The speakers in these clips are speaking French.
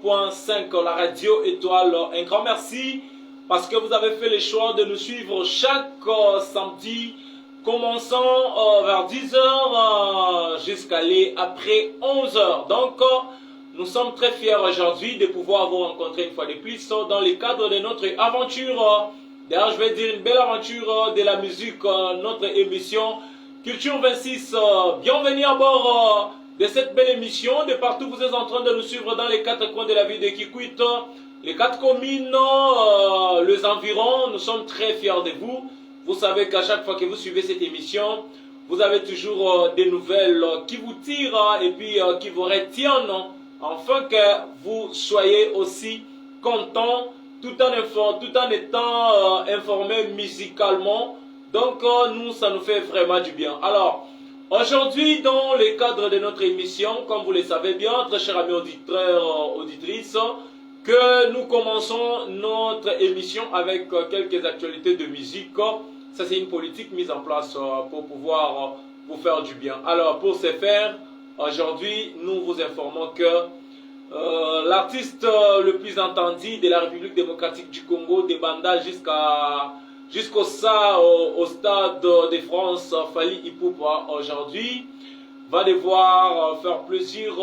88.5, la radio étoile. Un grand merci parce que vous avez fait le choix de nous suivre chaque samedi, commençant vers 10h jusqu'à après 11h. Donc, nous sommes très fiers aujourd'hui de pouvoir vous rencontrer une fois de plus dans le cadre de notre aventure. D'ailleurs, je vais dire une belle aventure de la musique, notre émission Culture 26. Bienvenue à bord de cette belle émission. De partout, vous êtes en train de nous suivre dans les 4 coins de la ville de Kikwit, les 4 communes, les environs. Nous sommes très fiers de vous. Vous savez qu'à chaque fois que vous suivez cette émission, vous avez toujours des nouvelles qui vous tirent et puis qui vous retiennent, afin que vous soyez aussi contents tout en étant informés musicalement. Donc nous, ça nous fait vraiment du bien. Alors, aujourd'hui, dans le cadre de notre émission, comme vous le savez bien, très chers amis auditeurs, auditrices, que nous commençons notre émission avec quelques actualités de musique. Ça, c'est une politique mise en place pour pouvoir vous faire du bien. Alors, pour ce faire, aujourd'hui, nous vous informons que l'artiste le plus entendu de la République démocratique du Congo, des Banda jusqu'au stade de France, Fally Ipupa, aujourd'hui, va devoir faire plaisir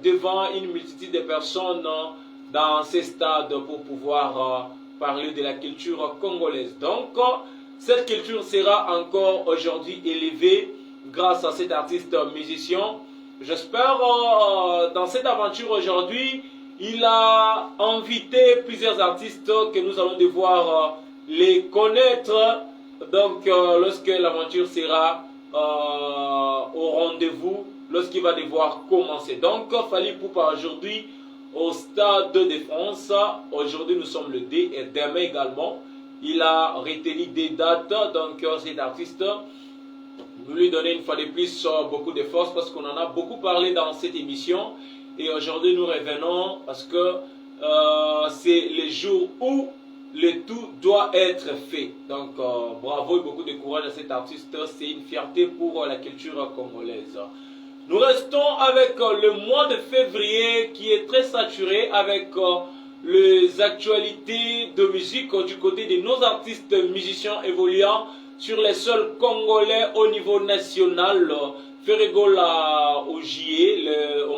devant une multitude de personnes dans ces stades pour pouvoir parler de la culture congolaise. Donc, cette culture sera encore aujourd'hui élevée grâce à cet artiste musicien. J'espère dans cette aventure aujourd'hui, il a invité plusieurs artistes que nous allons devoir les connaître. Donc lorsque l'aventure sera au rendez-vous, lorsqu'il va devoir commencer. Donc Fally Ipupa aujourd'hui au Stade de France. Aujourd'hui nous sommes le 2 et demain également. Il a retenu des dates. Donc cet artiste, nous lui donnons une fois de plus beaucoup de force parce qu'on en a beaucoup parlé dans cette émission. Et aujourd'hui nous revenons parce que c'est le jour où le tout doit être fait. Donc bravo et beaucoup de courage à cet artiste. C'est une fierté pour la culture congolaise. Nous restons avec le mois de février qui est très saturé avec les actualités de musique du côté de nos artistes musiciens évoluant sur les sols congolais au niveau national. Ferregola au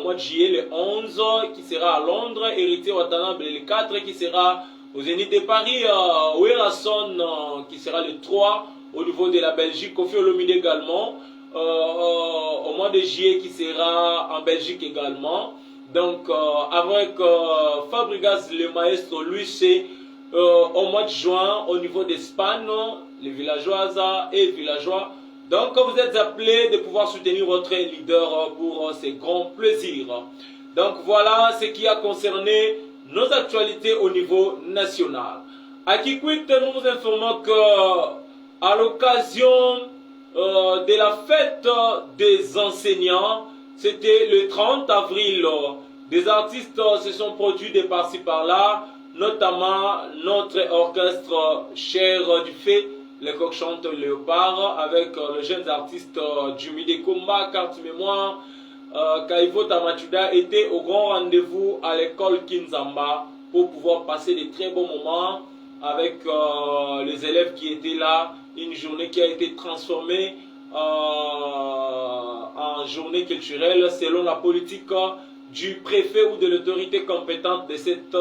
mois de juillet, le 11 qui sera à Londres, Héritier Watanabe le 4 qui sera au Zénith de Paris, Werason qui sera le 3 au niveau de la Belgique, Kofi Olomide également, au mois de juillet qui sera en Belgique également. Donc avec Fabregas le maestro, lui c'est au mois de juin au niveau d'Espagne, les villageoises et villageois. Donc vous êtes appelés de pouvoir soutenir votre leader pour ces grands plaisirs. Donc voilà ce qui a concerné nos actualités au niveau national. À Kikwit, nous vous informons que à l'occasion de la fête des enseignants, c'était le 30 avril, des artistes se sont produits de par-ci par-là, notamment notre orchestre Cher du Fait, les coqs chantent Léopard, avec les jeunes artistes Jumide Komba, Carte Mémoire, Kaivo Tamachuda était au grand rendez-vous à l'école Kinzamba pour pouvoir passer de très bons moments avec les élèves qui étaient là. Une journée qui a été transformée en journée culturelle selon la politique du préfet ou de l'autorité compétente de cet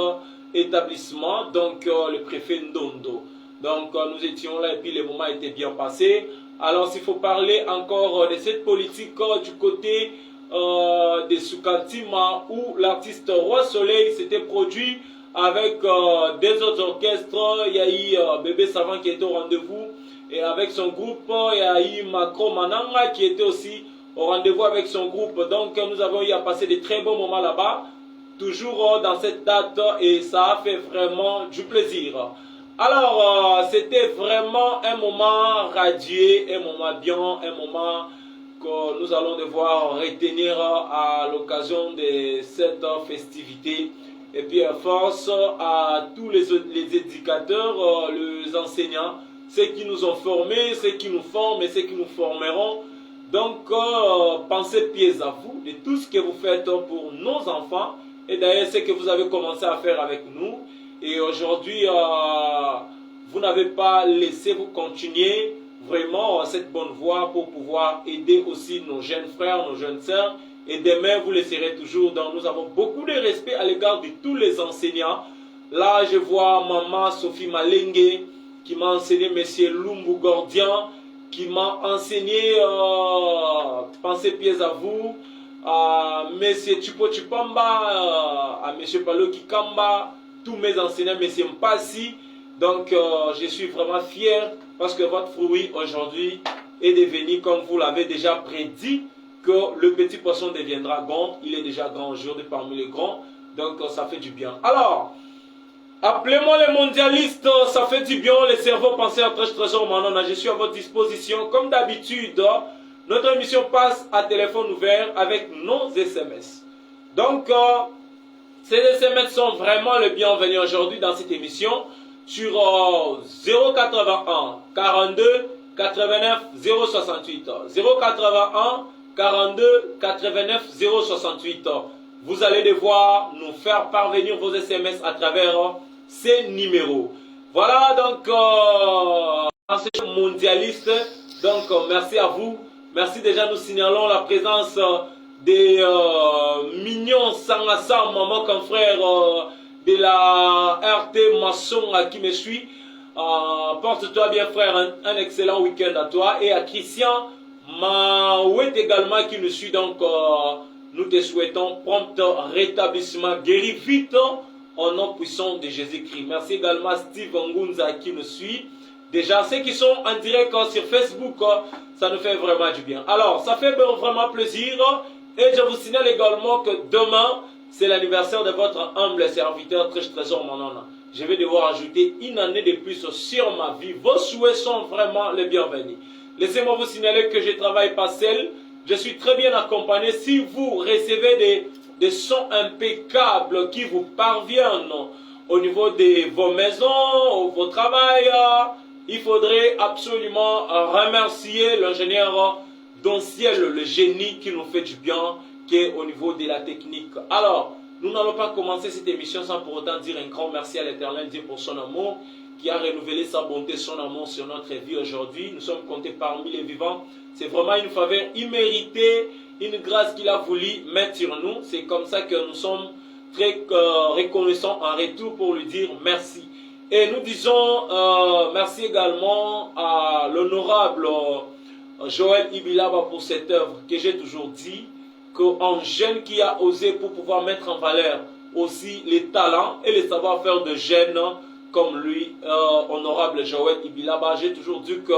établissement, donc le préfet Ndondo. Donc nous étions là et puis les moments étaient bien passés. Alors s'il faut parler encore de cette politique du côté de Soukantima où l'artiste Roi Soleil s'était produit avec des autres orchestres. Il y a eu Bébé Savant qui était au rendez-vous et avec son groupe. Il y a eu Macro Mananga qui était aussi au rendez-vous avec son groupe. Donc nous avons eu à passer de très bons moments là-bas, toujours dans cette date, et ça a fait vraiment du plaisir. Alors c'était vraiment un moment radieux, un moment bien, un moment que nous allons devoir retenir à l'occasion de cette festivité. Et puis force à tous les éducateurs, les enseignants, ceux qui nous ont formés, ceux qui nous forment et ceux qui nous formeront. Donc pensez pieds à vous de tout ce que vous faites pour nos enfants Et d'ailleurs, c'est que vous avez commencé à faire avec nous. Et aujourd'hui, vous n'avez pas laissé vous continuer vraiment cette bonne voie pour pouvoir aider aussi nos jeunes frères, nos jeunes sœurs. Et demain, vous le serez toujours. Donc, nous avons beaucoup de respect à l'égard de tous les enseignants. Là, je vois maman Sophie Malengue qui m'a enseigné Monsieur Lumbu Gordian, qui m'a enseigné Pensez pieds à vous, à Monsieur Chupo Chupamba, à Monsieur Palo Kikamba, tous mes enseignants, Monsieur Mpassi. Donc, je suis vraiment fier parce que votre fruit aujourd'hui est devenu, comme vous l'avez déjà prédit, que le petit poisson deviendra grand. Il est déjà grand aujourd'hui parmi les grands. Donc, ça fait du bien. Alors, appelez-moi les mondialistes, ça fait du bien. Les cerveaux pensés à trésor Manona. Je suis à votre disposition. Comme d'habitude, notre émission passe à téléphone ouvert avec nos SMS. Donc, ces SMS sont vraiment les bienvenus aujourd'hui dans cette émission sur 081 42 89 068. 081 42 89 068. Vous allez devoir nous faire parvenir vos SMS à travers ces numéros. Voilà donc mondialiste. Donc merci à vous. Merci déjà, nous signalons la présence des mignons Sangassa, maman confrère de la RT Masson qui me suit. Porte-toi bien frère, un excellent week-end à toi. Et à Christian Maouet également qui nous suit. Donc nous te souhaitons prompt rétablissement, guéris vite au nom puissant de Jésus-Christ. Merci également à Steve Ngunza qui nous suit. Déjà, ceux qui sont en direct sur Facebook, ça nous fait vraiment du bien. Alors, ça fait vraiment plaisir. Et je vous signale également que demain, c'est l'anniversaire de votre humble serviteur Trésor Manona. Je vais devoir ajouter une année de plus sur ma vie. Vos souhaits sont vraiment les bienvenus. Laissez-moi vous signaler que je ne travaille pas seul. Je suis très bien accompagné. Si vous recevez des sons impeccables qui vous parviennent au niveau de vos maisons, vos travails, il faudrait absolument remercier l'ingénieur Donciel, le génie qui nous fait du bien, qui est au niveau de la technique. Alors, nous n'allons pas commencer cette émission sans pour autant dire un grand merci à l'Éternel Dieu pour son amour, qui a renouvelé sa bonté, son amour sur notre vie aujourd'hui. Nous sommes comptés parmi les vivants. C'est vraiment une faveur imméritée, une grâce qu'il a voulu mettre sur nous. C'est comme ça que nous sommes très reconnaissants en retour pour lui dire merci. Et nous disons merci également à l'honorable Joël Ibilaba pour cette œuvre que j'ai toujours dit, qu'un jeune qui a osé pour pouvoir mettre en valeur aussi les talents et les savoir-faire de jeunes comme lui, honorable Joël Ibilaba. J'ai toujours dit que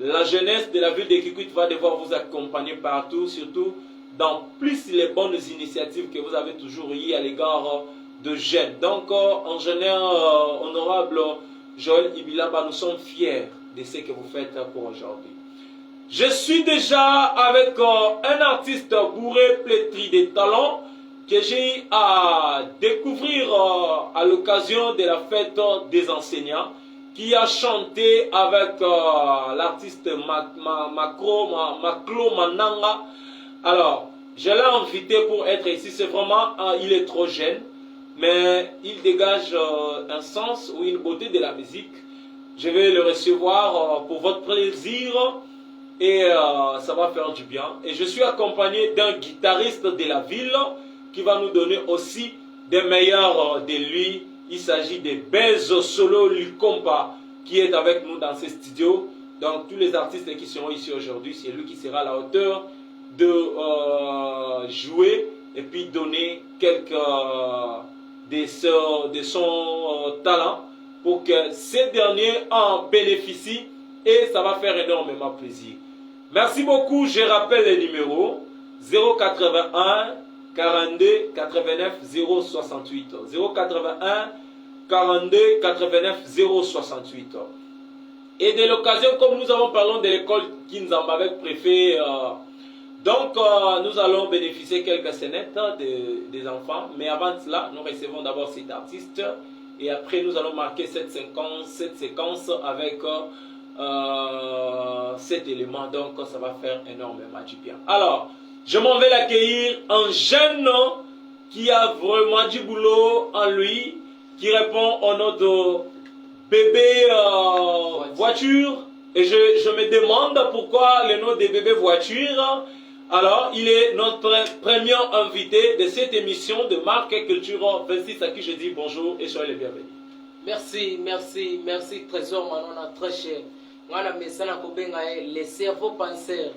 la jeunesse de la ville de Kikwit va devoir vous accompagner partout, surtout dans plus les bonnes initiatives que vous avez toujours eues à l'égard de jeunes. Donc, ingénieur honorable Joël Ibilaba, nous sommes fiers de ce que vous faites pour aujourd'hui. Je suis déjà avec un artiste bourré, plétri de talents, que j'ai eu à découvrir à l'occasion de la fête des enseignants, qui a chanté avec l'artiste Maclo Mananga. Alors, je l'ai invité pour être ici. C'est vraiment, il est trop jeune, mais il dégage un sens ou une beauté de la musique. Je vais le recevoir pour votre plaisir et ça va faire du bien. Et je suis accompagné d'un guitariste de la ville qui va nous donner aussi des meilleurs de lui. Il s'agit de Benzo Solo Lukompa qui est avec nous dans ce studio. Donc tous les artistes qui seront ici aujourd'hui, c'est lui qui sera à la hauteur de jouer et puis donner quelques de son talent pour que ces derniers en bénéficient et ça va faire énormément plaisir. Merci beaucoup. Je rappelle les numéros 081 42 89 068 081 42 89 068. Et de l'occasion, comme nous avons parlé de l'école Kinzamba avec préfet, donc nous allons bénéficier quelques scénettes des enfants. Mais avant cela, nous recevons d'abord cet artiste et après nous allons marquer cette séquence avec cet élément. Donc ça va faire énormément du bien. Alors, je m'en vais l'accueillir, un jeune qui a vraiment du boulot en lui, qui répond au nom de bébé voiture. Et je me demande pourquoi le nom de bébé voiture. Alors, il est notre premier invité de cette émission de Marc et Culture 26 à qui je dis bonjour et soyez les bienvenus. Merci, merci, merci, trésor Manona, très cher. Moi, messana kobenga les cerveaux penseurs.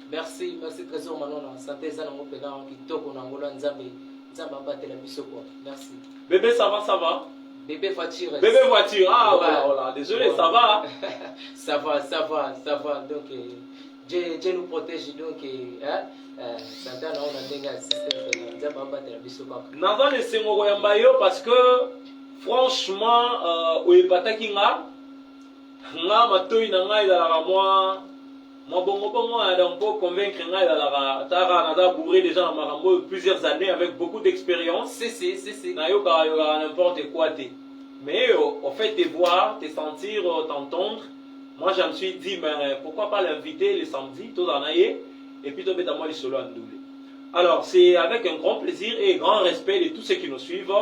Merci, merci, trésor Manona. Santé, ça n'a pas pédant, qui toque, on a ngola nzambe, nzamba battre la biso quoi. Merci. Bébé, ça va, ça va? Bébé voiture. Bébé voiture, ah ouais, voilà, désolé, ouais. Ça va? Ça va, ça va, ça va. Donc, Dieu nous protège, donc, santé, on a denga système, nzamba battre la biso quoi. Naza le sengo yambayo parce que, franchement, oyepataki nga matoi na ngai ezalaka moi bongo donc pour convaincre ngai ezalaka taka naza bourré déjà na makambo plusieurs années avec beaucoup d'expérience. Si. Nayokaka n'importe quoi te. Mais au fait de voir, de sentir, t'entendre, moi je me suis dit mais pourquoi pas l'inviter le samedi, tout en aille, et puis tomber dans moi les solo en double. Alors c'est avec un grand plaisir et grand respect de tous ceux qui nous suivent.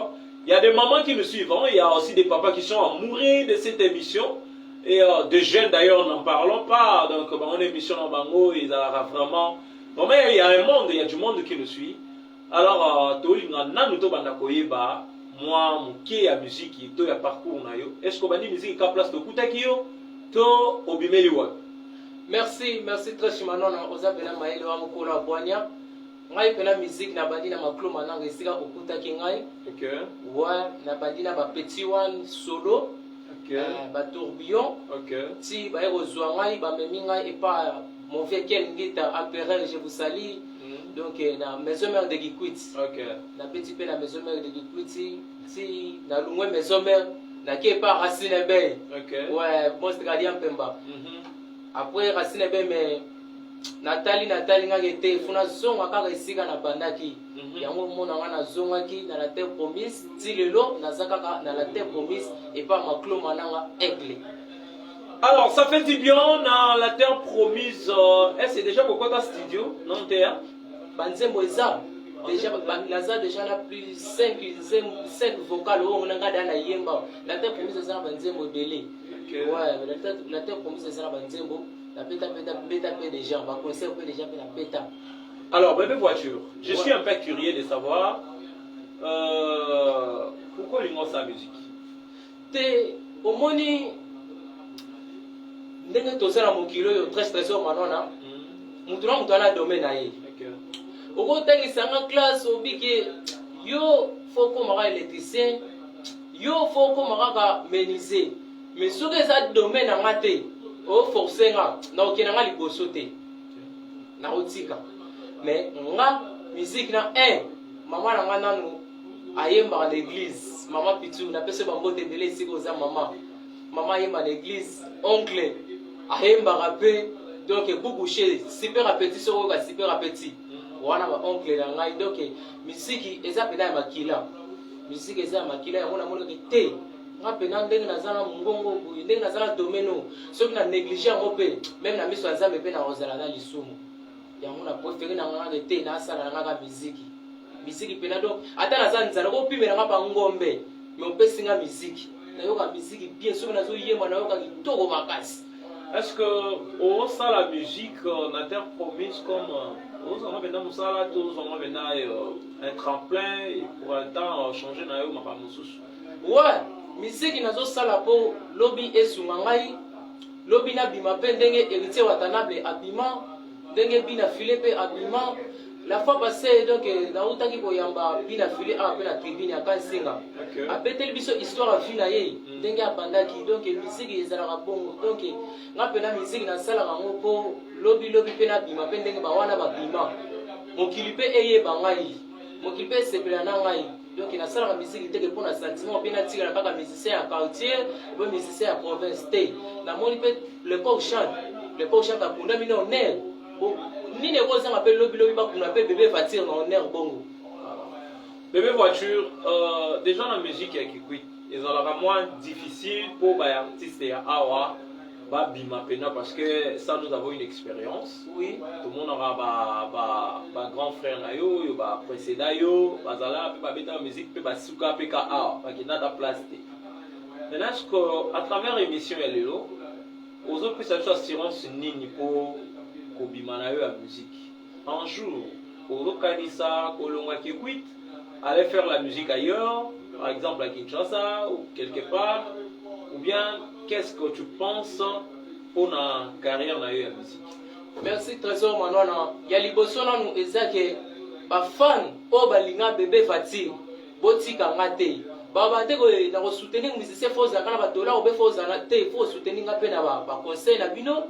Il y a des mamans qui nous suivent, il y a aussi des papas qui sont amoureux de cette émission. Et des jeunes d'ailleurs, n'en parlons pas. Donc, on est émission en bango, ils ont vraiment. Vraiment, il y a un monde, il y a du monde qui nous suit. Alors, moi, mon qui a musique, il y a parcours. Est-ce qu'on va dire musique, il y a place de Koutakio, to Obimeliwa? Merci, merci très chimanon. Ozabela maele wa mukolo wa boanya. Ngai pena musique na bandi na maklo mananga esika okutaki ngai. OK. Ouais, na bandi na ba petit one solo. OK. Ba tourbillon. OK. Si ba kozwa ngai ba memi ngai et pas mon vieux Ken Ngita empereur je vous salue. Donc na maison mère de Gikwit. OK. Na petit peu na maison mère de Gikwit si na lungwe maison mère na ke pas Racine Bay. OK. Ouais, bon c'est gardien Pemba. Après Racine Bay mais Nathalie nga gete funa zonga kaka esika na bandaki yango mona nga na zonga ki na la terre promise ti lelo nazaka na la terre promise et pas maklo mananga aigle. Alors ça fait du bien dans la terre promise. C'est déjà pourquoi ta studio non terre banzembo eza déjà naza déjà na plus 5 vocales on nga dana yemba la terre promise eza banzembo belé. Ouais, la terre promise eza banzembo. La péta déjà, on va commencer un peu déjà la péta. Alors, bébé voiture, je suis un peu curieux de savoir pourquoi il sa musique. Te, au moni, ndenge tosala mokilo yo très stressant manona. Mutuna mutana domaine aye. Oko tangi sanga classe obiki yo faut ko mara électricien, yo faut ko mara menuisier. Mais ce que ça domaine en maté. Oh forcé nga na okenanga liboso te na otika mais nga musique na maman na nga nanu ayemba à l'église maman pitu na pese bambote belé siko za maman ayemba à l'église oncle ayemba rapé donc boucouché super appétit soko ka super appétit wana ba oncle na nga donc musique eza pena makila musique eza makila yango na mona te nga pena ndenge nazala mungongo boye ndenge nazala domeno soki na négliger yango mpe même na miso ya nzambe mpe na kozala na lisumu yango na préféré na nga te na asala na nga miziki pena donc ata naza nzala kopimela nga bangombe me opesi nga miziki nayoka miziki bien soki nazoyemba nayoka kitoko makasi. Est-ce que on sent la musique na terre promise comme on a maintenant musala tous on a maintenant un tremplin et pour un temps changer na yo makambo susu? Ouais. Musique nazo sala po lobby esunga ngai lobby na bima pe ndenge héritier watanable abima ndenge bina filé pe abima la fois passée donc na utaki ko yamba bina filé a pe na tribune ya Kansinga apetel biso histoire a fina ye ndenge abandaki donc musique ezala bongo donc nga pe na musique na sala ngo po lobby pe na bima pe ndenge ba wana ba bima mokili pe eye bangai mokili pe sepela na ngai. Donc il a ça la musique était pour un sentiment bien attiré la pas musicien à quartier ou musicien à province té la moni peut le pop chante à kunda mine on air ni ne rose appelle lobby pas qu'on appelle bébé fatir en air bongo bébé voiture déjà la musique qui quitte ils ont la moins difficile pour les artistes et awa Bima Pena, parce que ça, nous avons une expérience. Oui. Tout le monde aura un grand frère, un précédent, bazala, la musique, un souka, un art, qui n'a pas place. Maintenant, à travers l'émission, aux autres, ça fait assurance nini pour Bima la musique. Un jour, aux autres, Kanisa, Kolonga Kikwit, aller faire la musique ailleurs, par exemple à Kinshasa ou quelque part, ou bien qu'est-ce que tu penses pour la carrière de la musique? Merci Trésor Manona. Il y a liboso na nous ezake ba fan o balinga bébé Fatih botika ngate. Baba te ko na ko soutenir musicien foza kana ba dollar obe foza na te faut soutenir ngape na ba conseil na bino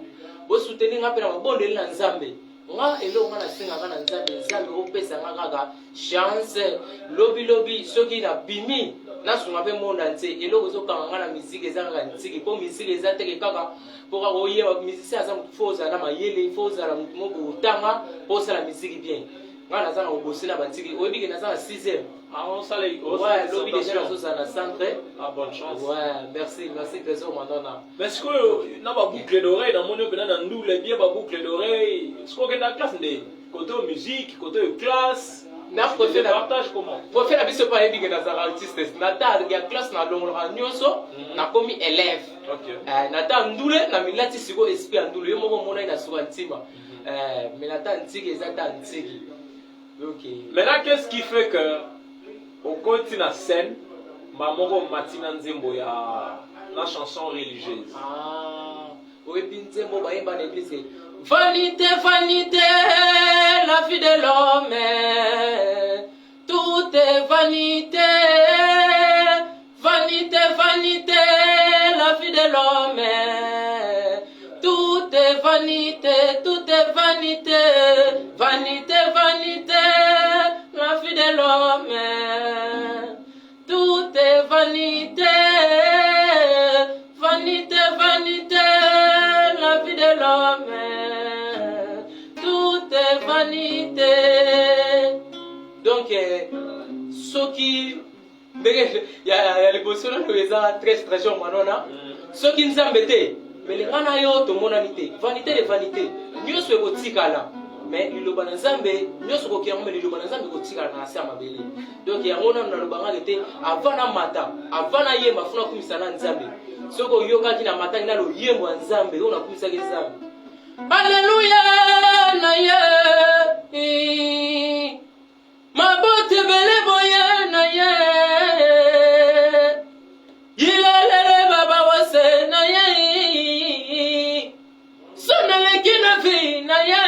bo soutenir ngape na ba bondeli na Nzambe. Nga elo nga na singa kana Nzambe opesa nga kaka chance lobi soki na bimi na sunga pe monde entier elo ko kanga na musique ezanga ntiki po musique ezateke kaka pour oye ba musicien aza foza na mayele foza na moko utanga pour ça la musique bien nga na zana obosi na batiki oyebi ke na zana 6e on salé ouais lobi déjà na sosa na centre bonne chance ouais merci Trésor Manona. Mais est-ce que na ba boucle d'oreille dans mon bena na ndule bien ba boucle d'oreille est-ce que na classe de côté musique côté classe na préfère la partage comment préfère la biso pas ebi ke na zana artiste na ta ya classe na longola nyonso na komi élève na ta ndule na milati siko esprit ndule yo moko mona ina suka ntima mais na ta ntiki ezata ntiki. Okay. Maintenant, qu'est-ce qui fait que au côté de la scène, maman matina nzembo ya la chanson religieuse? Oui, nzembo ba yemba na église. Vanité, vanité, la vie de l'homme. Tout est vanité. Vanité, vanité, la vie de l'homme. Tout est vanité, tout est vanité. Vanité, vanité, la vie de l'homme. Tout est vanité. Vanité, vanité, la vie de l'homme. Tout est vanité. Donc, ceux qui... Il y a les personnes qui sont très jeunes maintenant. Ceux qui nous embêtent. Mais les gens qui ont vanité. Vanité de vanité. Nous sommes au Tikala. Mais il y a des gens qui sont tika na sama bele. Donc il y a des gens qui sont avant na mata, avant na yema funa kumisa na Nzambe. Soko yoka kina mata ina lo yemo Nzambe, ona kumisa ke Nzambe. Alléluia na ye. Mabote bele boye na ye. Yilele baba wase na ye. Sonale kina vi na ye.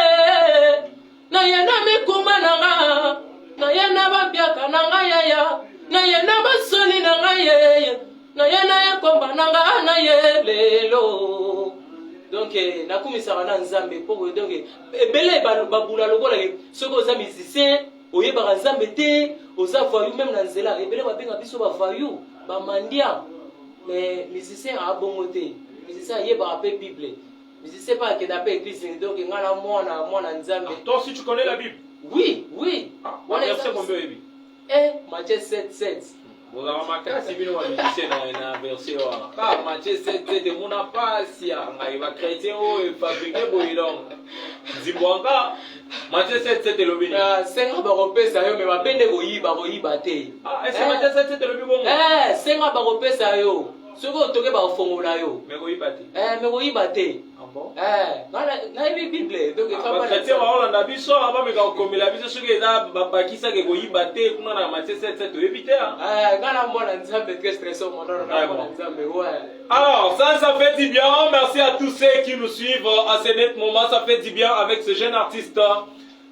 Na ye na mikuma na nga. Na ye na babiaka na nga yaya. Na ye na basoni na nga ye. Na ye na ye komba na nga na ye lelo. Donc nakumisaka na Nzambe poko donc ebele babula lokola soki oza musicien oyebaka Nzambe te oza voyou même na nzela ebele babenga biso ba voyou ba mandia mais musicien abongo te musicien ayebaka pe Bible musicien pas akenda pe église donc ngana mwana Nzambe. Toi aussi tu connais la Bible? Oui verset combien ebi? Matthieu 7:7. Vous avez remarqué bino wa musicien na verset wa Matthieu 7:7 muna pasi ngai ba chrétien o fabriquer boyilong zimbwanga Matthieu 7:7 lobini senga ba kopesa yo me bapende koyiba te. Est-ce que Matthieu 7:7 lobi bongo? Senga ba kopesa yo soki otoke ba fongola yo me koyiba te. Me koyiba te. Bon? Na Bible donc chrétien wa olanda biso aba me ka komela biso soki eza bakisa ke koyiba te kuna na Matthieu 7:7 oyebi te ngana mona Nzambe très stressant mon Nzambe ouais. Alors ça fait du bien. Merci à tous ceux qui nous suivent à ce net moment. Ça fait du bien avec ce jeune artiste.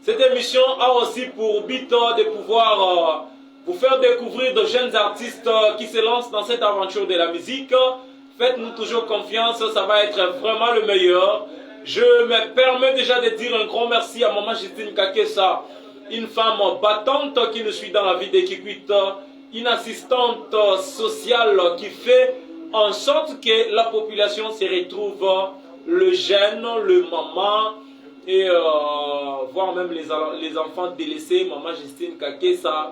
Cette émission a aussi pour but de pouvoir vous faire découvrir de jeunes artistes qui se lancent dans cette aventure de la musique. Faites-nous toujours confiance, ça va être vraiment le meilleur. Je me permets déjà de dire un grand merci à Maman Justine Kakessa, une femme battante qui nous suit dans la vie de Kikwit, une assistante sociale qui fait en sorte que la population se retrouve, le jeune, le maman, et voire même les enfants délaissés. Maman Justine Kakessa,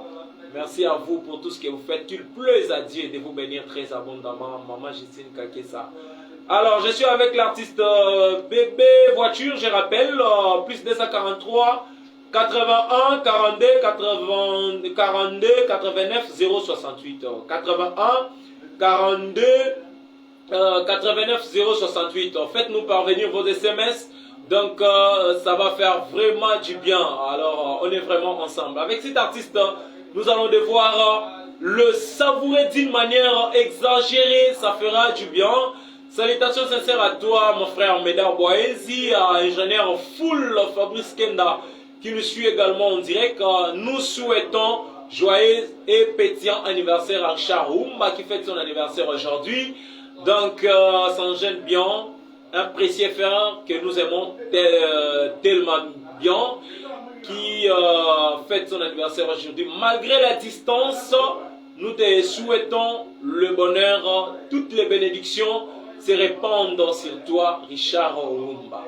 merci à vous pour tout ce que vous faites. Qu'il plaise à Dieu de vous bénir très abondamment. Maman Justine Kakessa. Alors, je suis avec l'artiste Bébé Voiture, je rappelle, plus 243 81 42 89 068. 81 42 89 068. Faites-nous parvenir vos SMS. Donc, ça va faire vraiment du bien. Alors, on est vraiment ensemble. Avec cet artiste, nous allons devoir le savourer d'une manière exagérée. Ça fera du bien. Salutations sincères à toi, mon frère Médard Boaezi, à ingénieur Full Fabrice Kenda, qui nous suit également en direct. Nous souhaitons joyeux et pétillant anniversaire à Richard Rumba, qui fête son anniversaire aujourd'hui. Donc, ça nous gêne bien. Un précieux frère que nous aimons tellement bien, qui fête son anniversaire aujourd'hui. Malgré la distance, nous te souhaitons le bonheur, toutes les bénédictions se répandent sur toi, Richard Rumba.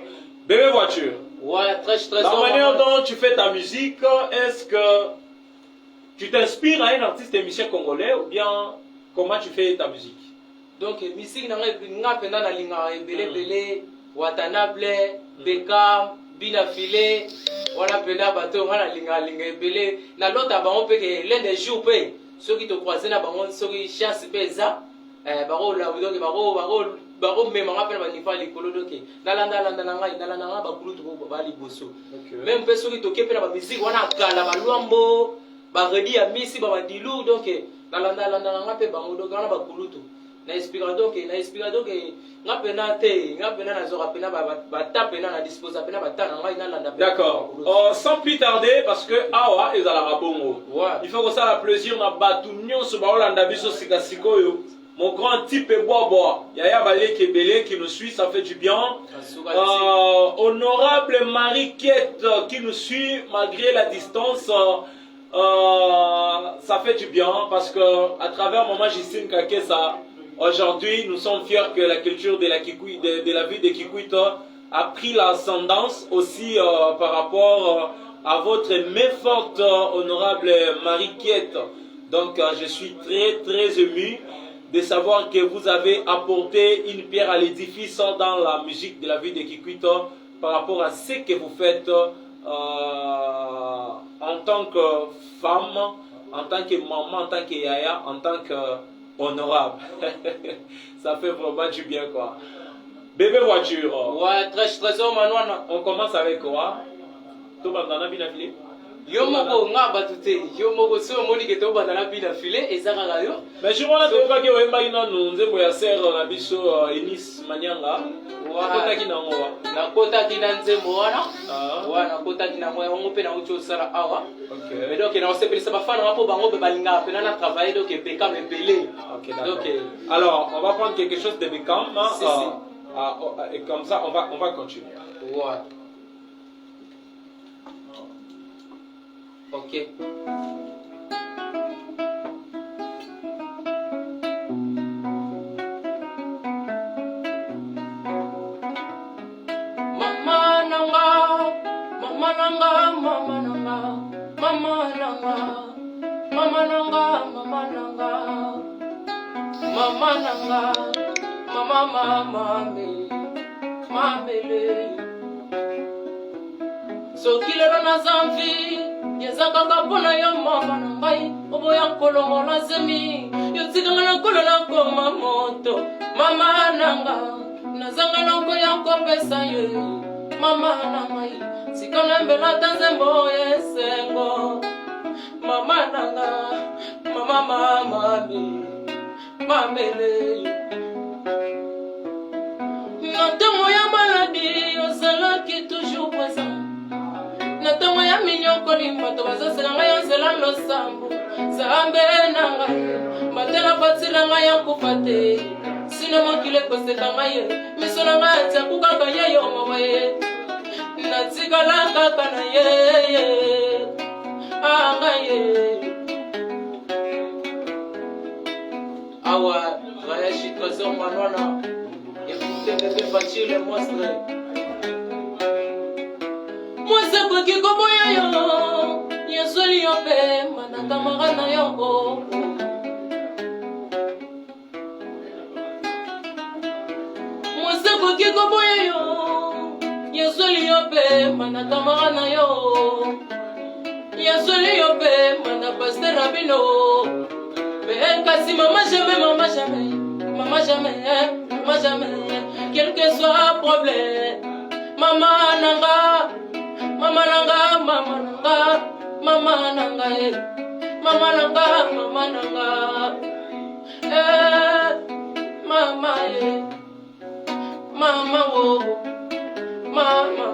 Bébé Voiture. Ouais, très la manière dont tu fais ta musique, est-ce que tu t'inspires à un artiste et musicien congolais ou bien comment tu fais ta musique? Donc, musique, nga pena na linga ebele Watanabe, Beckham, Binafile, wana pena bato nga na linga ebele. Na lota bango pe que l'un des jours pe, ceux qui te croisent na bango soki chance pe za, baro la donc baro même nga pena banifa likolo donc nalanda nga bakulu to ba liboso. Même pe soki to kepe na ba musique wana kala ba luambo, ba redi ya misi ba dilu donc nalanda nga pe bango donc na bakulu to. Na inspira donc nga pena na zora pena ba tapena na disposa pena ba tana nga ina landa. D'accord. Sans plus tarder parce que awa ezala bongo. Il faut que ça la plaisir na batu nyonso ba olanda biso sika sikoyo. Mon grand type Bobo, Yaya Balek Ebele qui nous suit, ça fait du bien. Honorable Marie-Quête qui nous suit malgré la distance. Ça fait du bien parce que à travers Maman Justine Kakesa, aujourd'hui nous sommes fiers que la culture de la ville de Kikwito a pris l'ascendance aussi par rapport à votre main forte, honorable Marie-Quête. Donc je suis très ému de savoir que vous avez apporté une pierre à l'édifice dans la musique de la ville de Kikwito par rapport à ce que vous faites en tant que femme, en tant que maman, en tant que yaya, en tant qu'honorable. Ça fait vraiment du bien quoi. Bébé Voiture. Ouais, très manwana. On commence avec quoi? Tout le monde bien affilé. Yo moko nga batute, yo moko so moni ke to bandana bina filé ezaka ga yo. Mais je vois là to ka ke wemba ina no nzembo ya serre na biso Enis Manyanga. Kota ki nango wa. Na kota ki na nzembo wana. Wa na kota ki na moya ngo pe na ucho sala awa. OK. Mais donc na osepelisa ba fana po bango be balinga pe na travailler donc Beckham ebele. OK d'accord. Alors, on va prendre quelque chose de Beckham et comme ça on va continuer. Ouais. Ok. Mama so kilero na zamvi yezaka kapona yo mama na ngai oboya kolongo na zemi yo tikanga na kolo na koma moto mama nanga nazanga na koya kopesa yo mama na ngai sikana mbela tanzembo yesengo mama nanga mama mamele Natango ya maladie ozalaki toujours présent Natango ya minyoko limbato bazasela ngai ozela losambo Zambe na ngai batela fatila ngai ya kufa te Sino mokili ekoseka ngai miso na ngai atiaku kaka ye yo mama ye Natikala kaka na ye ngai ye Awa Raya Chitrazo Manwana Bébé Facile monstre Monstre kwa kikoboya yo Yesoli yo pe Manaka marana yo koki koboya yo yesoli yo pe mana kamara na yo yesoli yo pe mana pasteur Rabino mais kasi maman jamais quel que soit problème maman nanga mama oh mama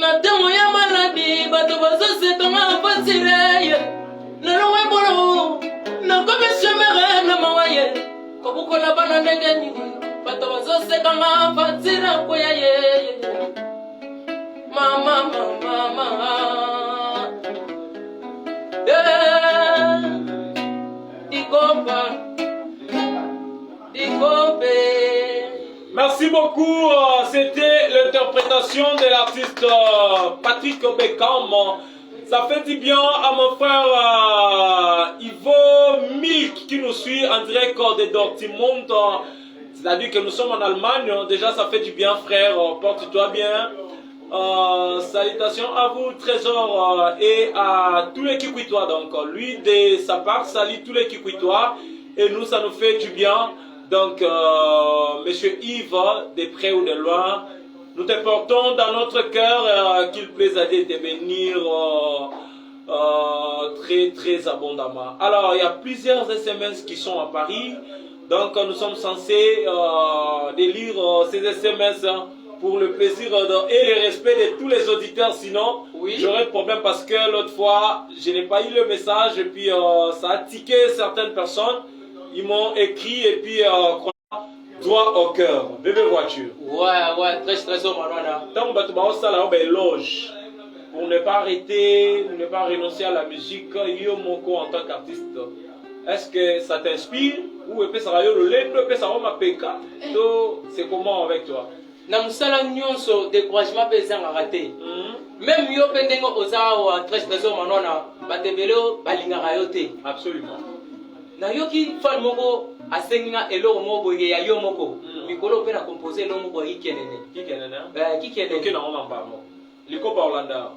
na temo ya maladi bato bazosekanga fasire nalowe bolo nakomesomere na mawaye kobukola bana ndenge nini bato bazosekanga fasire koya ye mama Merci beaucoup, c'était l'interprétation de l'artiste Patrick Beckham. Ça fait du bien à mon frère Ivo Milk qui nous suit en direct de Dortmund. C'est-à-dire que nous sommes en Allemagne. Déjà ça fait du bien frère, porte-toi bien. Salutations à vous Trésor et à tous les Kikwitois. Donc lui de sa part salue tous les Kikwitois et nous ça nous fait du bien. Donc monsieur Yves de près ou de loin, nous te portons dans notre cœur qu'il plaise à Dieu de te bénir très abondamment. Alors il y a plusieurs SMS qui sont à Paris. Donc nous sommes censés lire ces SMS pour le plaisir et le respect de tous les auditeurs, sinon oui, j'aurais de problème parce que l'autre fois, je n'ai pas eu le message et puis ça a tiqué certaines personnes. Ils m'ont écrit et puis doigt au cœur, bébé voiture. Ouais, très au Manwana. Tant que tu vas au éloge pour ne pas arrêter, ne pas renoncer à la musique, yo moko en tant qu'artiste. Est-ce que ça t'inspire ou ça va le lait, ça va m'apéka? C'est comment avec toi? Na musala nyonso découragement pesanga raté même yo pendengo ozawa très manona batebelo balingaka yo te absolument na yo ki fan moko asenga eloko mo boye ya yo moko mikolo pe na composer lo moko ikenene ki na ngoma mbamo liko pa Orlando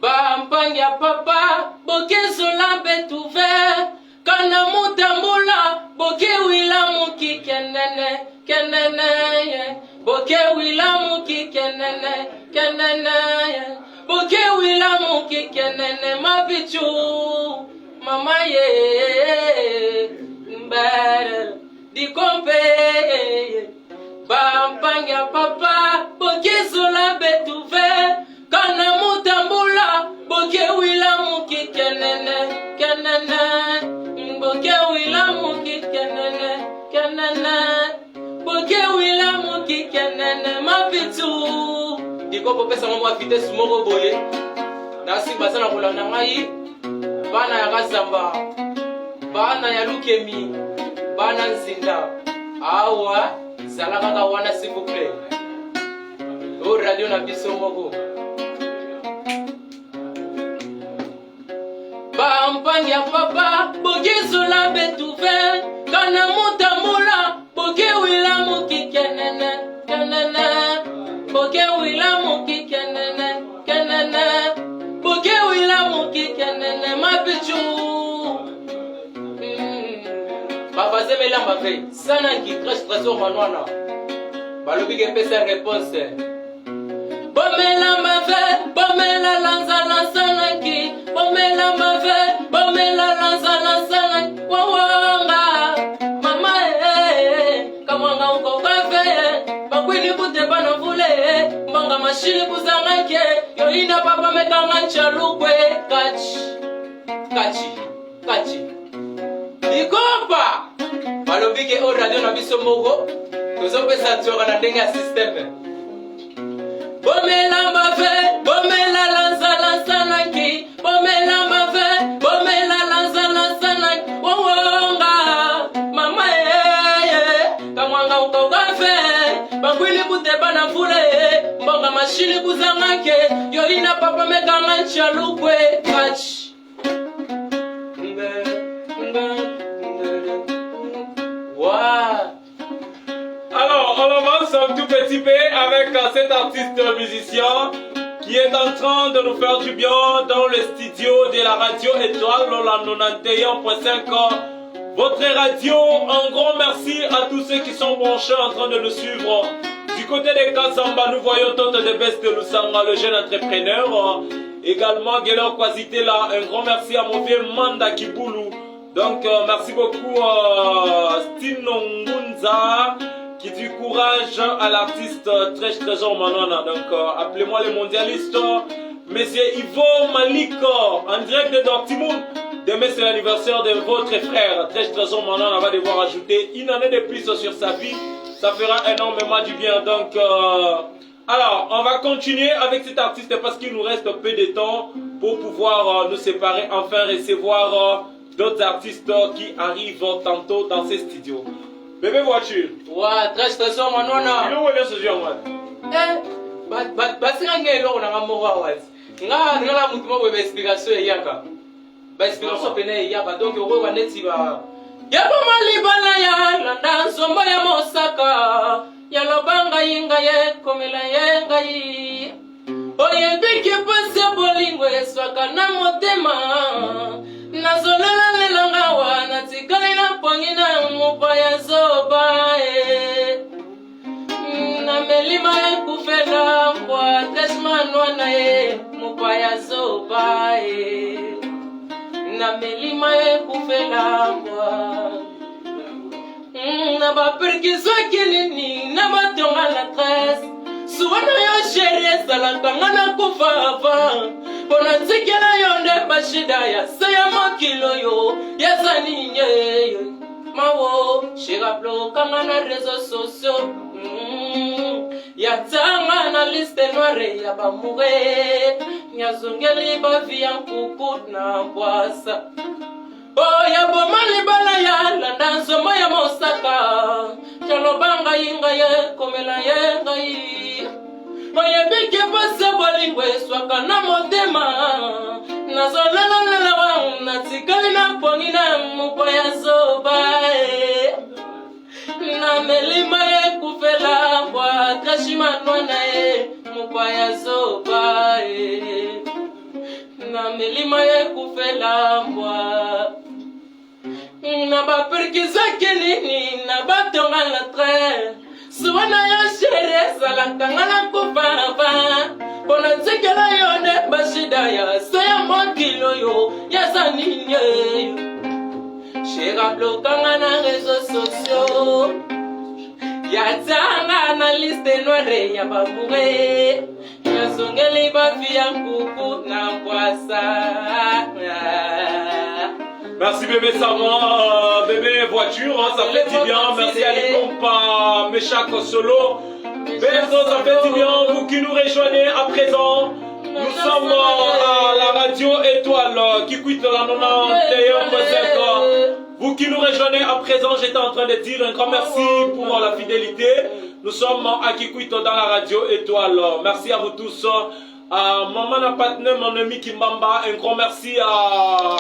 ba mpanga papa bokezo lambe tuve kana mutambula boke wila muki kenene boke wila muki kenene boke wila muki kenene mabichu mama ye mbere di kompe bampanga papa boke zola betuve kana mutambula boke wila muki kenene boke wila muki kenene boke wila muki kenene mabitu dikopo pesa mwa vitesse moko boye nasi basana kolana ngai bana ya kasamba bana ya lukemi bana nzinda awa zala kaka wana s'il vous plaît o radio na biso moko bampang ya papa bokizola betuve kana mutamula boke wila muki kenene boke wila muki kenene boke wila muki kenene mabichu Papa zemela mbafe sana ki stress manwana balobi ke pesa réponse bomela mbafe bomela lanzala sana ki bomela mbafe bomela lanzala sana wawanga mama kamwanga uko kafe bakwini kuteba na vule mbanga mashini kuzangake yoina papa mekanga nchalukwe kachi Ikopa balobike o radio na biso moko tozopesa tsoka na ndenge ya systeme bomela mbafe bomela lanzala sanaki bomela mbafe bomela lanzala sanaki wawonga mama kamwanga ukaukafe bakwili kuteba na fule mbonga mashini kuzangake yolina papa mekanga nchalukwe petit peu avec cet artiste musicien qui est en train de nous faire du bien dans le studio de la radio Étoile, la 91.5. Votre radio, un grand merci à tous ceux qui sont branchés en train de nous suivre. Du côté des Kazamba, nous voyons Toto de Best de Lusanga, le jeune entrepreneur. Également, Guélor Kwazité là, un grand merci à mon vieux Manda Kiboulou. Donc, merci beaucoup Stino Ngunza, qui du courage à l'artiste Trésor Manana. Donc, appelez-moi le mondialiste, Monsieur Ivo Malik, en direct de Dortmund. Demain, c'est l'anniversaire de votre frère. Trésor Manana va devoir ajouter une année de plus sur sa vie. Ça fera énormément du bien. Donc, alors, on va continuer avec cet artiste parce qu'il nous reste peu de temps pour pouvoir nous séparer, enfin recevoir d'autres artistes qui arrivent tantôt dans ces studios. Bébé voiture. Ouais, Trésor Manana. Il est où est ce jour, moi? Basinga ngelo on a mort ouais. Nga la mutu mo be explication yaka. Ba explication pene yaka donc ro wa neti ba. Ya ba malibala ya landa nzombo ya mosaka. Ya lobanga yinga ye komela yenga yi. Oye biki pase bolingo eswaka na motema. Nazolela lelanga wa natikali na pongina mupaya zoba na melima ekufela kwa tesmanwa na ye mupaya zoba na melima ekufela kwa na bapirkizo kilini na batonga la tresse suwana yo chérie salakanga na kufava pona nzikela yo nde bashida ya seya makilo yo yazaninye mawo shiraplo kanga na réseaux sociaux yatanga na liste noire ya bamure nyazongeli bavi ya nkukut na mbwasa oya bomali bala ya landa nzombo ya mosaka jalobanga yinga ye komela yenga yi oye bike pase bolingo eswaka na motema nazolelalela wa natikali na pongi na mupaya zoba na melima ekufela kwa kashimanwa na ye mupaya zoba na melima ekufela kwa na bapirkiza kinini na batonga la train suwana yo chérie salakanga na kupava pona nzekela yo ne bashida ya seya mokilo yo yazaninye Shiraplo kanga na réseaux sociaux yatanga na liste noire ya bamure yazongeli bavi ya nkuku na mbwasa. Merci bébé savant, bébé voiture, ça fait du bien. Merci à l'écompa, Méchac solo. Bézo, ça fait du bien. Vous qui nous rejoignez à présent, nous sommes à la radio Étoile qui quitte la 91.5. Vous qui nous rejoignez à présent, j'étais en train de dire un grand merci pour la fidélité. Nous sommes à Kikwit dans la radio Étoile. Merci à vous tous. Maman Napatne, mon ami Kimbamba, un grand merci à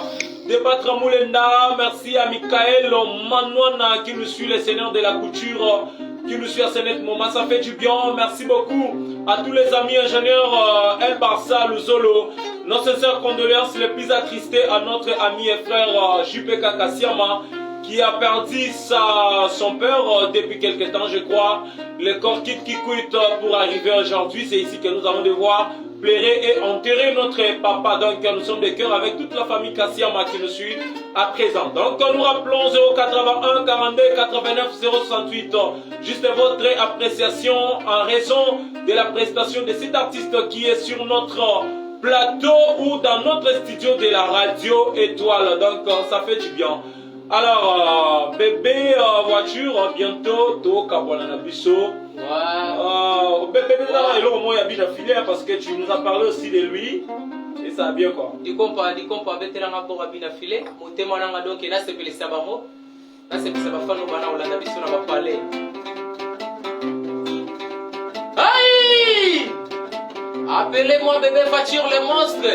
Depatra Moulenda, merci à Michael Manouana qui nous suit, les seigneurs de la couture, qui nous suit à ce moment, ça fait du bien. Merci beaucoup à tous les amis ingénieurs El Barça, Luzolo. Nos sincères condoléances les plus attristées à notre ami et frère JP Kassiama qui a perdu son père depuis quelque temps, je crois. Le corps quitte pour arriver aujourd'hui. C'est ici que nous allons devoir pleurer et enterrer notre papa. Donc nous sommes de cœur avec toute la famille Kassiama qui nous suit à présent. Donc nous rappelons 081 42 89 068. Juste votre appréciation en raison de la prestation de cet artiste qui est sur notre plateau ou dans notre studio de la radio Étoile. Donc ça fait du bien. Alors, bébé voiture, bientôt, to Kabwana Bisso. Bébé, il au moins il a filé parce que tu nous as parlé aussi de lui. Et ça a bien quoi. Du compas, avec la rapport à bien filé. Mon témoin n'a donc là c'est le sabamo. Là c'est le sabafano bana ou la Bisso n'a pas parlé. Aïe! Appelez-moi bébé voiture le monstre.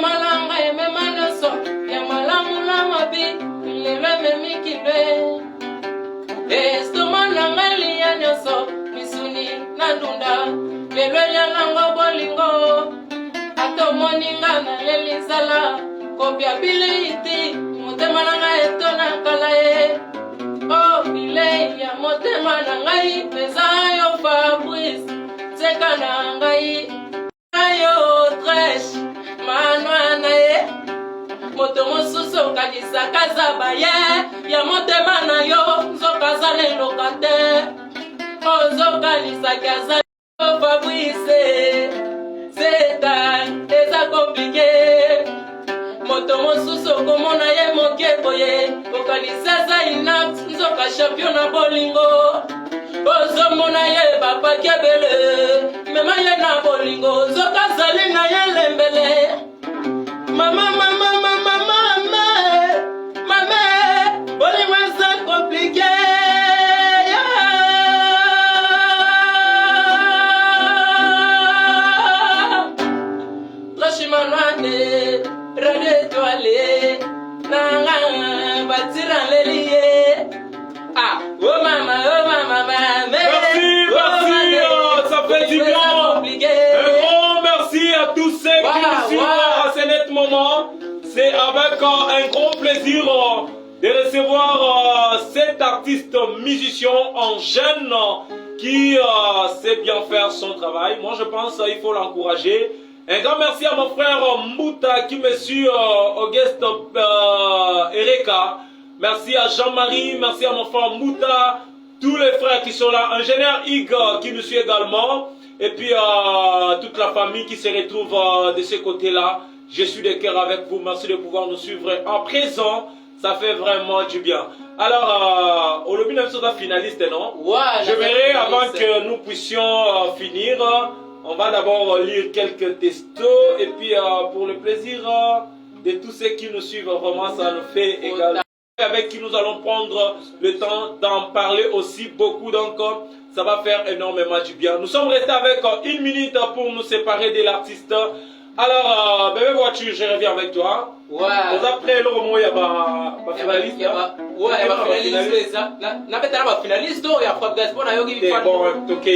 Malanga e me manaso dunda lelo eliangango bolingo atomoninga na lelisala kopia bileiti motema na ngai etonakala ye o bilei ya motema na ngai eza yo Fabrice tseka na ngai ayo tresh manwa na ye moto mosusu okanisaka zaba ye ya motema na yo nzoka aza leloka te ozokanisaki aza yo Fabrice setan eza komplike moto mosusu okomona ye moke boye okanisa aza inapt nzoka champion na bolingo ozomona ye bapaki ebele mema ye na bolingo nzoka azali na ye lembele mama bolingo eza komplike trashimanwane radio étoilé nanga batira lelie ah oh mama merci ça fait du bien. Un grand merci à tous ceux qui nous suivent à ce net moment. C'est avec un grand plaisir de recevoir cet artiste musicien en jeune qui sait bien faire son travail. Moi je pense qu'il faut l'encourager. Un grand merci à mon frère Mouta qui me suit au guest Ereka. Merci à Jean-Marie, merci à mon frère Mouta, tous les frères qui sont là. Ingénieur Ig qui nous suit également. Et puis toute la famille qui se retrouve de ce côté-là. Je suis de cœur avec vous. Merci de pouvoir nous suivre en présent. Ça fait vraiment du bien. Alors, au lobby, nous sommes finalistes, non? Ouais, je verrai avant que nous puissions finir. On va d'abord lire quelques textos. Et puis, pour le plaisir de tous ceux qui nous suivent, vraiment, ça nous fait également. Avec qui nous allons prendre le temps d'en parler aussi beaucoup. Donc, ça va faire énormément du bien. Nous sommes restés avec 1 minute pour nous séparer de l'artiste. Alors, bébé voiture, je reviens avec toi. Ouais. Après, le moment, il y a pas finaliste. Ouais, il y a pas finaliste. Na peut-être pas finaliste, il y a Fabrice pour na yogi. Bon, ok.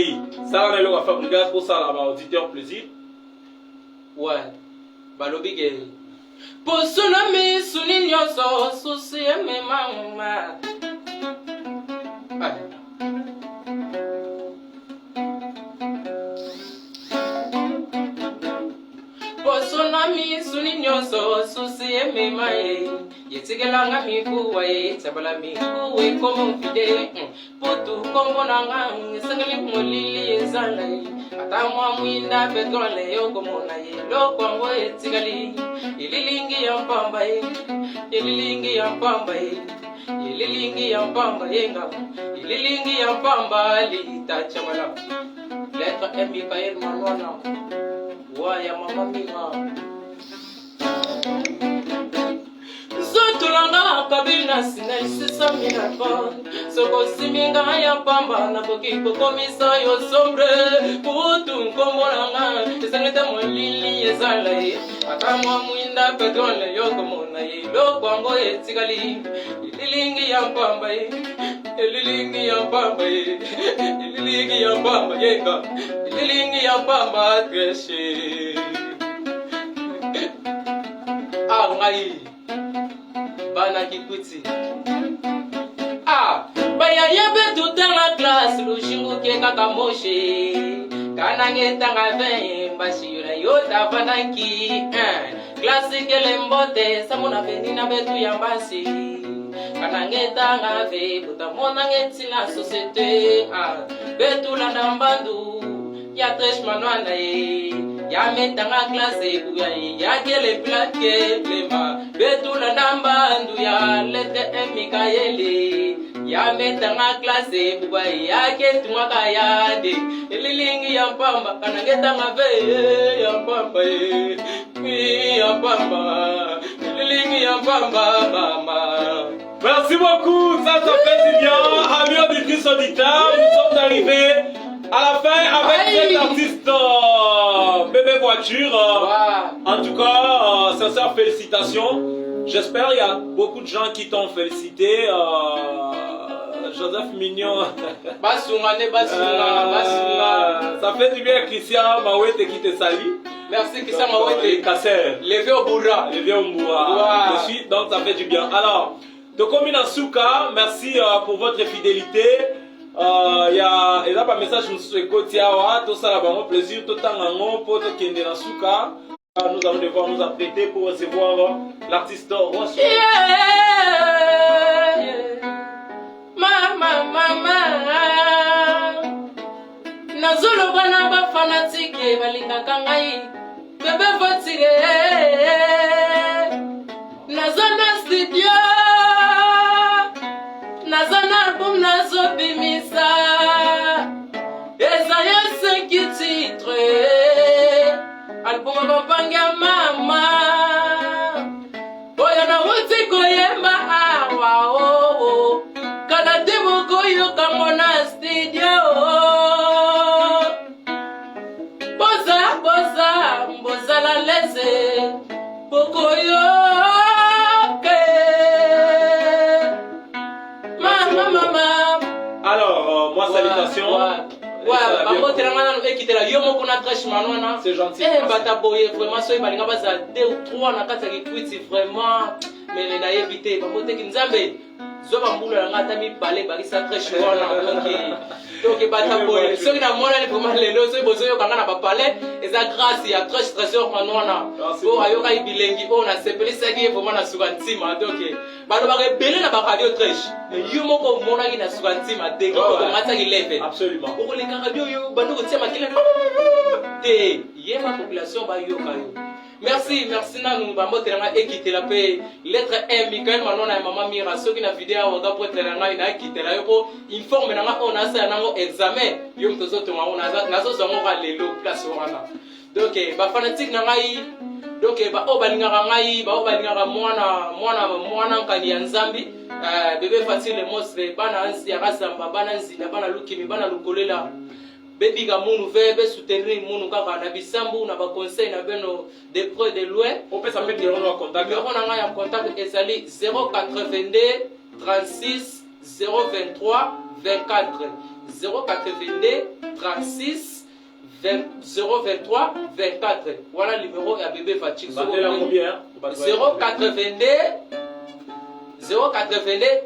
Ça, on est là, Fabrice pour ça, là, auditeur plaisir. Ouais. Balobi gay. Pour tsunami, suni nyonso, susi eme mama. Tsunami suni nyonso susi eme mai yetsigelanga mikuwa ye tabala mikuwa komo mfide putu kombo nanga sangeli molili ezala atamwa mwinda petrole yokomona ye lokwango etsigali ililingi ya mpamba ye ililingi ya mpamba ye ililingi ya mpamba yenga ililingi ya mpamba litachamala lettre Mikael Manwana ya mama minga zotulanga kabina sina isisa minapa soko siminga ya pamba na boki kokomisa yo sombre putu nkomolanga esangete molili ezala ye akamwa mwinda petrole yokomona ye lokwango etsigali ililingi ya pamba ye ililingi ya pamba ye ililingi ya pamba yenga ililingi ya pamba treshe ngai bana kikuti baya yebe tutanga classe lushingu ke kaka moshe kana ngetanga ven bashira yota vanaki classe ke lembote samuna benina betu yambasi kana ngetanga ve butamona ngetina societe betu la nambandu ya tresh manwana ye ya metanga classe buya ya kele plake plema betula namba ndu ya lete Mikaeli ya metanga classe buya ya ketunga kayade ililingi ya mpamba kana ngetanga ve ya mpamba ya mpamba ililingi ya mpamba mama. Merci beaucoup, ça fait du bien. Amis auditrices auditeurs, nous sommes arrivés à la fin avec cet artiste Bébé Voiture. En tout cas, sincères félicitations. J'espère qu'il y a beaucoup de gens qui t'ont félicité. Joseph Mignon. Basunga. fait du bien Christian Mawete qui te salue. Merci Christian Mawete. Kasser. Levé au Bourra. Levé au Bourra. Je suis, donc ça fait du bien. Alors, Tokomina Souka, merci pour votre fidélité. Il y a un message sur le côté tout ça là bas plaisir tout temps pour te kende na Souka. Nous allons devoir nous apprêter pour recevoir l'artiste Ross. Mama Nazolo bana ba fanatique balingaka ngai bebe votire Nazana studio Nazana album nazo bimisa Ezaya 5 titres album bapanga mama Boya na wuti koyemba awa o Kana demo koyo kamona studio Boza mboza la leze Bokoyo ke Mama Alors, moi salutations. C'est gentil. Vraiment, soyez balinga baza 2 ou 3 na kati ya kikwiti vraiment. Mais les naïe éviter. Bamote ki nzambe. Zoba mbula nga tami balé balisa trèche wana donc bata boye. Soki na mona ni vraiment lelo soki bozoyo kanga na ba palais eza grâce ya trèche trésor manwana. Bo ayoka ibilengi o na sepelisa ki vraiment na suka ntima donc balo ba rebelle na ba radio trèche. Yo moko mona ki na suka ntima te ko ngata ki level. Absolument. Ko le radio yo bando ko tia makile te yema population ba yo kayo. Merci nanu bambotelanga ekitela pe lettre M Michael manona ya mama Mira soki na video wanga potelanga na ekitela yoko informe nanga on asa nango examen yo mtozo tonga ona nazo zongo ka lelo place wana donc ba fanatique na ngai donc ba obalingaka ngai ba obalingaka mwana nkani ya nzambi bébé Fatile Mosre bana ansi ya kasamba bana nzina bana lukimi bana lukolela Baby Gamoun veut soutenir mon kaka na bisambu na ba conseil na beno de près de loin. On peut s'appeler numéro en contact. Numéro en contact ezali 082 36 023 24 082 36 023 24. Voilà le numéro à bébé Fatih. 082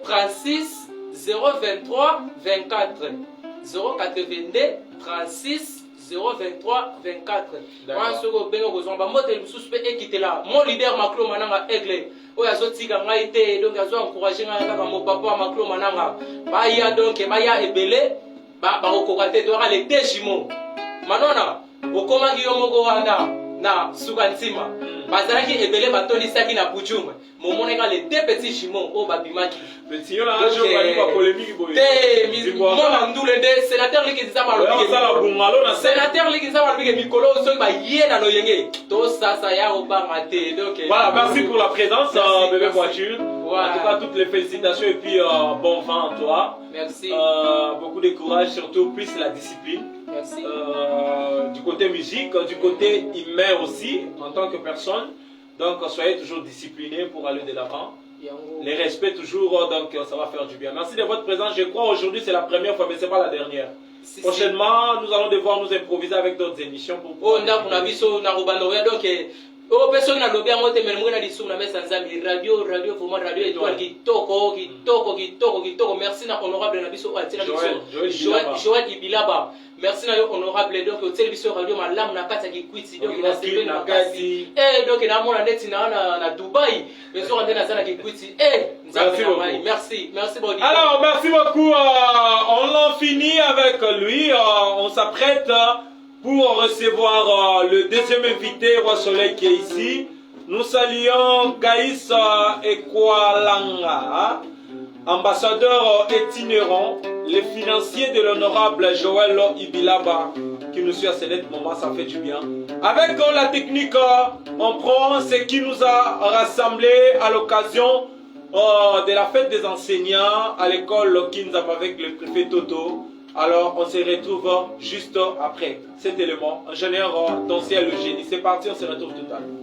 36 023 24 082 36 023 24. Moi ce que bengo besoin ba motel suspect ekitela mon leader Maclo Mananga Aigle o ya zotika ngai te donc azo encourager ngai kaka mon papa Maclo Mananga ba ya donc ba ya ebele ba okokate to les deux jumeaux manona okoma ki yo moko wana na suka ntima bazalaki ebele batonisaki na Puchuma momoneka les deux petits jumeaux o babimaki petit yo na jo bali ba polémique boye te mona ndule de sénateur liki nzama lobike sala bungalo na sénateur liki nzama lobike mikolo soki ba yena no yenge to sasa ya obanga te donc voilà merci pour la présence bébé voiture en tout cas toutes les félicitations et puis bon vent à toi merci beaucoup de courage surtout plus la discipline. Merci. Du côté musique, du côté humain aussi, en tant que personne. Donc, soyez toujours disciplinés pour aller de l'avant. Les respects toujours, donc ça va faire du bien. Merci de votre présence. Je crois aujourd'hui c'est la première fois, mais ce n'est pas la dernière. Prochainement, nous allons devoir nous improviser avec d'autres émissions. Pour oh personne n'a lobby à monter mais moi na disu na mesa nzambi radio vraiment radio étoile kitoko merci na honorable na biso atira biso Joël Ibilaba merci na yo honorable donc au télévision radio malam na kata kikwiti donc na sebe na kasi donc na mona net na Dubaï mais so rendre na sana kikwiti merci beaucoup. Alors merci beaucoup on l'a fini avec lui on s'apprête pour recevoir le deuxième invité, Roi Soleil, qui est ici. Nous saluons Gaïs Ekwalanga, ambassadeur itinérant, le financier de l'honorable Joël Ibilaba, qui nous suit à ce net moment, ça fait du bien. Avec la technique, on prend ce qui nous a rassemblés à l'occasion de la fête des enseignants à l'école Kinzap avec le préfet Toto. Alors, on se retrouve juste après cet élément. Ingénieur Donciel le génie. C'est parti, on se retrouve tout à l'heure.